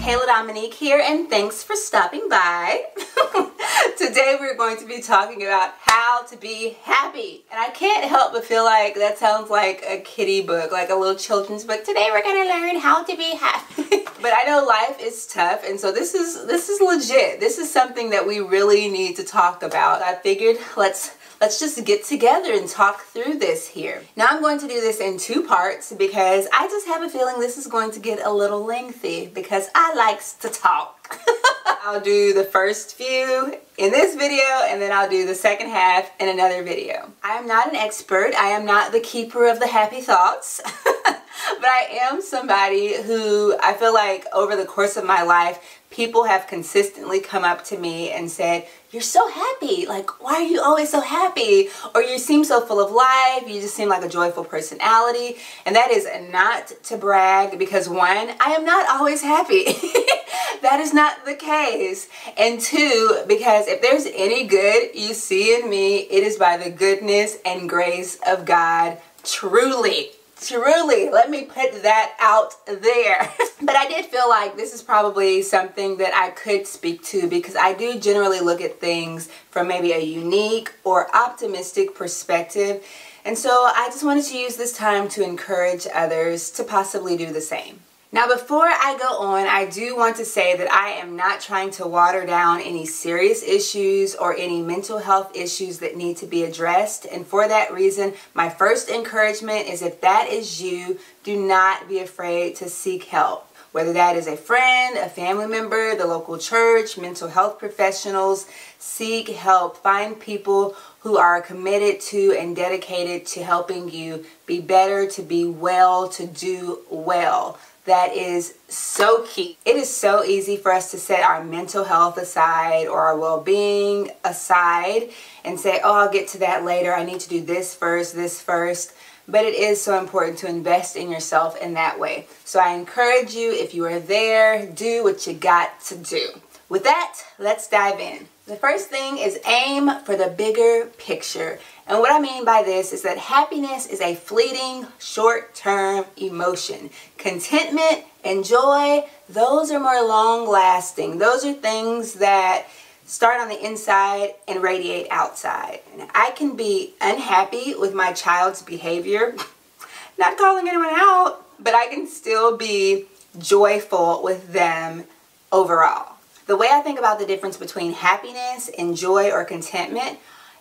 Kayla Dominique here, and thanks for stopping by. Today we're going to be talking about how to be happy. And I can't help but feel like that sounds like a kiddie book, like a little children's book. Today we're going to learn how to be happy. But I know life is tough, and so this is legit. This is something that we really need to talk about. I figured let's just get together and talk through this here. Now I'm going to do this in two parts because I just have a feeling this is going to get a little lengthy because I likes to talk. I'll do the first few in this video and then I'll do the second half in another video. I am not an expert. I am not the keeper of the happy thoughts. But I am somebody who I feel like over the course of my life, people have consistently come up to me and said, "You're so happy. Like, why are you always so happy?" Or "You seem so full of life. You just seem like a joyful personality." And that is not to brag because one, I am not always happy. That is not the case. And two, because if there's any good you see in me, it is by the goodness and grace of God. Truly. Truly, let me put that out there. But I did feel like this is probably something that I could speak to because I do generally look at things from maybe a unique or optimistic perspective. And so I just wanted to use this time to encourage others to possibly do the same. Now, before I go on, I do want to say that I am not trying to water down any serious issues or any mental health issues that need to be addressed. And for that reason, my first encouragement is if that is you, do not be afraid to seek help. Whether that is a friend, a family member, the local church, mental health professionals, seek help. Find people who are committed to and dedicated to helping you be better, to be well, to do well. That is so key. It is so easy for us to set our mental health aside or our well-being aside and say, "Oh, I'll get to that later. I need to do this first. But it is so important to invest in yourself in that way. So I encourage you, if you are there, do what you got to do. With that, let's dive in. The first thing is aim for the bigger picture. And what I mean by this is that happiness is a fleeting, short-term emotion. Contentment and joy, those are more long-lasting. Those are things that start on the inside and radiate outside. And I can be unhappy with my child's behavior, not calling anyone out, but I can still be joyful with them overall. The way I think about the difference between happiness and joy or contentment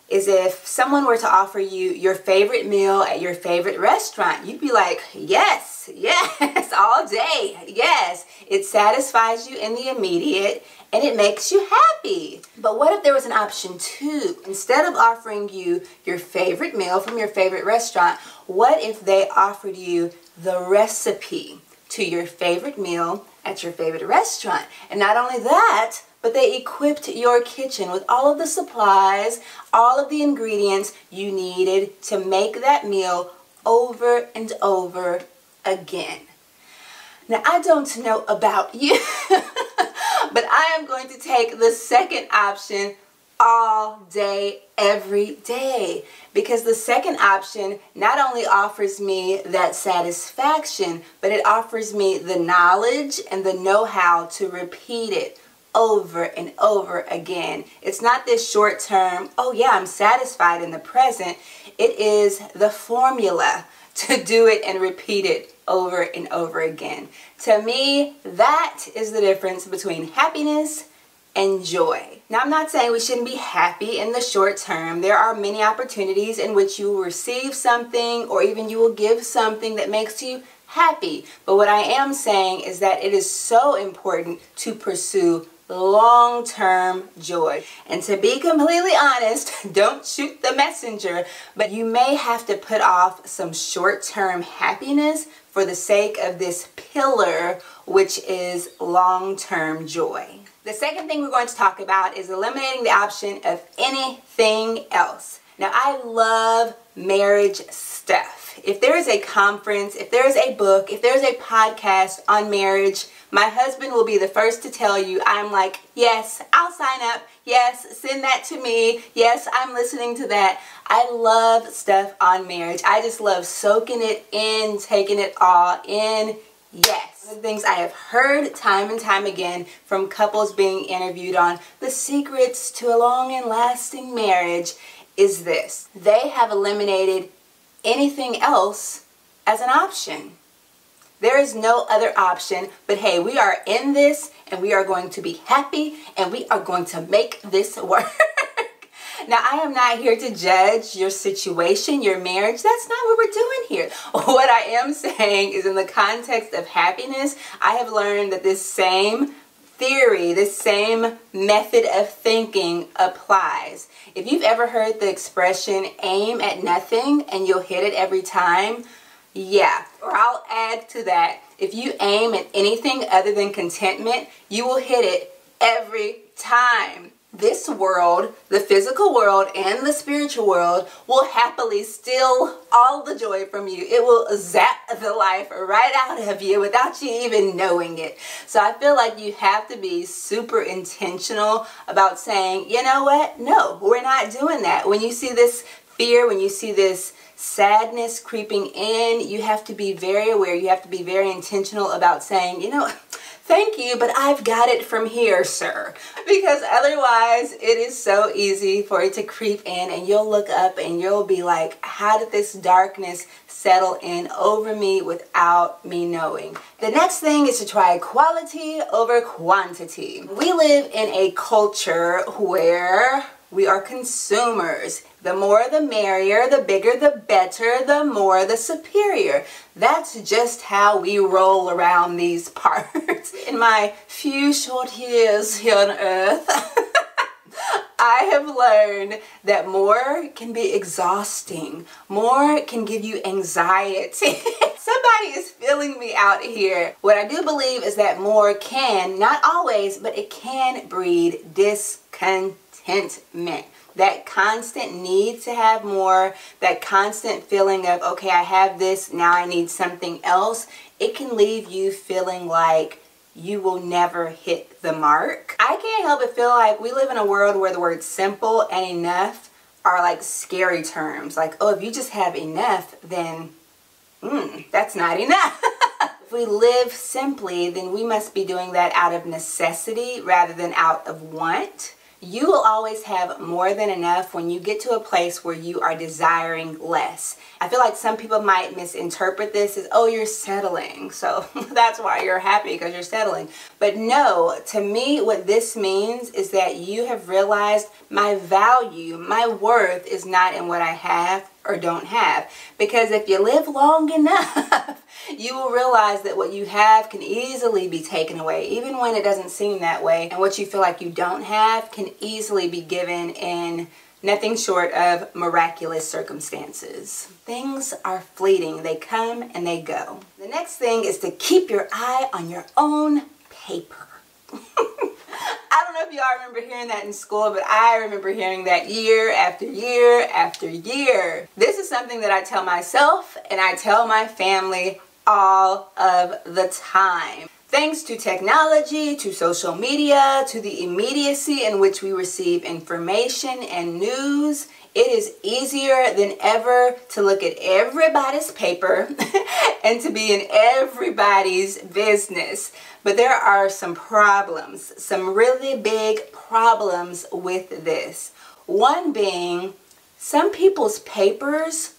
is if someone were to offer you your favorite meal at your favorite restaurant, you'd be like, yes, all day, yes. It satisfies you in the immediate and it makes you happy. But what if there was an option two? Instead of offering you your favorite meal from your favorite restaurant, what if they offered you the recipe to your favorite meal at your favorite restaurant? And not only that, but they equipped your kitchen with all of the supplies, all of the ingredients you needed to make that meal over and over again. Now, I don't know about you, but I am going to take the second option all day, every day. Because the second option not only offers me that satisfaction, but it offers me the knowledge and the know-how to repeat it over and over again. It's not this short term, "Oh yeah, I'm satisfied in the present." It is the formula to do it and repeat it over and over again. To me, that is the difference between happiness and joy. Now, I'm not saying we shouldn't be happy in the short term. There are many opportunities in which you will receive something or even you will give something that makes you happy. But what I am saying is that it is so important to pursue long-term joy. And to be completely honest, don't shoot the messenger, but you may have to put off some short-term happiness for the sake of this pillar, which is long-term joy. The second thing we're going to talk about is eliminating the option of anything else. Now, I love marriage stuff. If there is a conference, if there is a book, if there's a podcast on marriage, my husband will be the first to tell you. I'm like, yes, I'll sign up. Yes, send that to me. Yes, I'm listening to that. I love stuff on marriage. I just love soaking it in, taking it all in. Yes. One of the things I have heard time and time again from couples being interviewed on the secrets to a long and lasting marriage is this. They have eliminated anything else as an option. There is no other option but, hey, we are in this and we are going to be happy and we are going to make this work. Now, I am not here to judge your situation, your marriage. That's not what we're doing here. What I am saying is, in the context of happiness, I have learned that this same theory, this same method of thinking applies. If you've ever heard the expression, aim at nothing and you'll hit it every time, yeah. Or I'll add to that, if you aim at anything other than contentment, you will hit it every time. This world, the physical world and the spiritual world, will happily steal all the joy from you. It will zap the life right out of you without you even knowing it. So I feel like you have to be super intentional about saying, you know what? No, we're not doing that. When you see this fear, when you see this sadness creeping in, you have to be very aware. You have to be very intentional about saying, you know, thank you, but I've got it from here, sir. Because otherwise, it is so easy for it to creep in and you'll look up and you'll be like, how did this darkness settle in over me without me knowing? The next thing is to try quality over quantity. We live in a culture where we are consumers. The more the merrier, the bigger the better, the more the superior. That's just how we roll around these parts. In my few short years here on earth, I have learned that more can be exhausting. More can give you anxiety. Somebody is feeling me out here. What I do believe is that more can, not always, but it can breed discontentment. That constant need to have more, that constant feeling of, okay, I have this, now I need something else, it can leave you feeling like you will never hit the mark. I can't help but feel like we live in a world where the words simple and enough are like scary terms. Like, oh, if you just have enough, then that's not enough. If we live simply, then we must be doing that out of necessity rather than out of want. You will always have more than enough when you get to a place where you are desiring less. I feel like some people might misinterpret this as, oh, you're settling, so that's why you're happy, because you're settling. But no, to me, what this means is that you have realized my value, my worth is not in what I have or don't have. Because if you live long enough, you will realize that what you have can easily be taken away, even when it doesn't seem that way. And what you feel like you don't have can easily be given in nothing short of miraculous circumstances. Things are fleeting. They come and they go. The next thing is to keep your eye on your own paper. I don't know if y'all remember hearing that in school, but I remember hearing that year after year after year. This is something that I tell myself and I tell my family all of the time. Thanks to technology, to social media, to the immediacy in which we receive information and news, it is easier than ever to look at everybody's paper and to be in everybody's business. But there are some problems, some really big problems with this. One being, some people's papers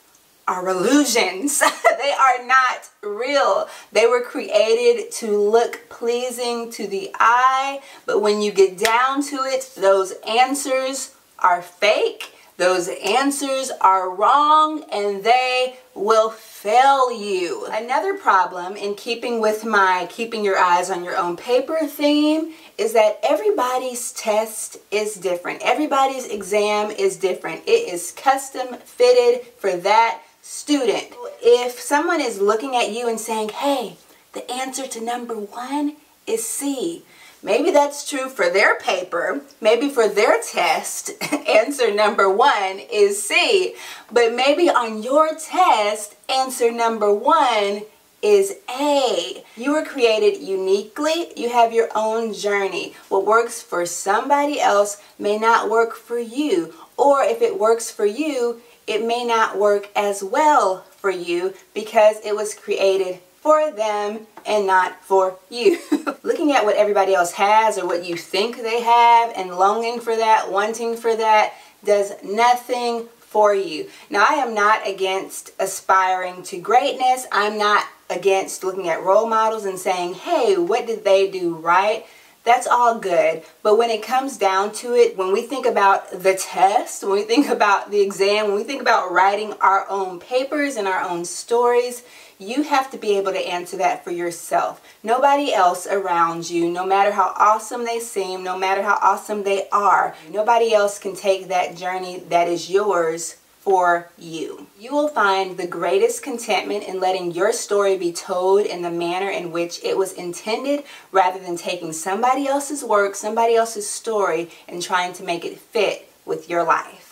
are illusions. They are not real. They were created to look pleasing to the eye, but when you get down to it, those answers are fake. Those answers are wrong and they will fail you. Another problem in keeping with my keeping your eyes on your own paper theme is that everybody's test is different. Everybody's exam is different. It is custom fitted for that student. If someone is looking at you and saying, hey, the answer to number 1 is C. Maybe that's true for their paper, maybe for their test, answer number 1 is C. But maybe on your test, answer number 1 is A. You were created uniquely. You have your own journey. What works for somebody else may not work for you. Or if it works for you, it may not work as well for you because it was created for them and not for you. Looking at what everybody else has or what you think they have and longing for that, wanting for that, does nothing for you. Now, I am not against aspiring to greatness. I'm not against looking at role models and saying, hey, what did they do right? That's all good. But when it comes down to it, when we think about the test, when we think about the exam, when we think about writing our own papers and our own stories, you have to be able to answer that for yourself. Nobody else around you, no matter how awesome they seem, no matter how awesome they are, nobody else can take that journey that is yours for you. You will find the greatest contentment in letting your story be told in the manner in which it was intended, rather than taking somebody else's work, somebody else's story, and trying to make it fit with your life.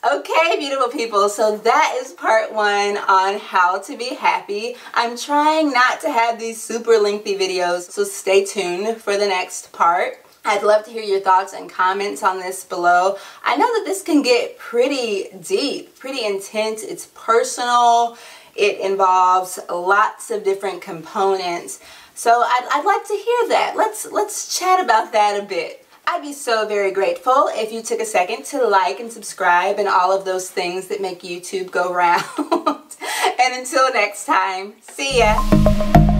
Okay, beautiful people, so that is part 1 on how to be happy. I'm trying not to have these super lengthy videos, so stay tuned for the next part. I'd love to hear your thoughts and comments on this below. I know that this can get pretty deep, pretty intense. It's personal. It involves lots of different components. So I'd like to hear that. Let's chat about that a bit. I'd be so very grateful if you took a second to like and subscribe and all of those things that make YouTube go round. And until next time, see ya.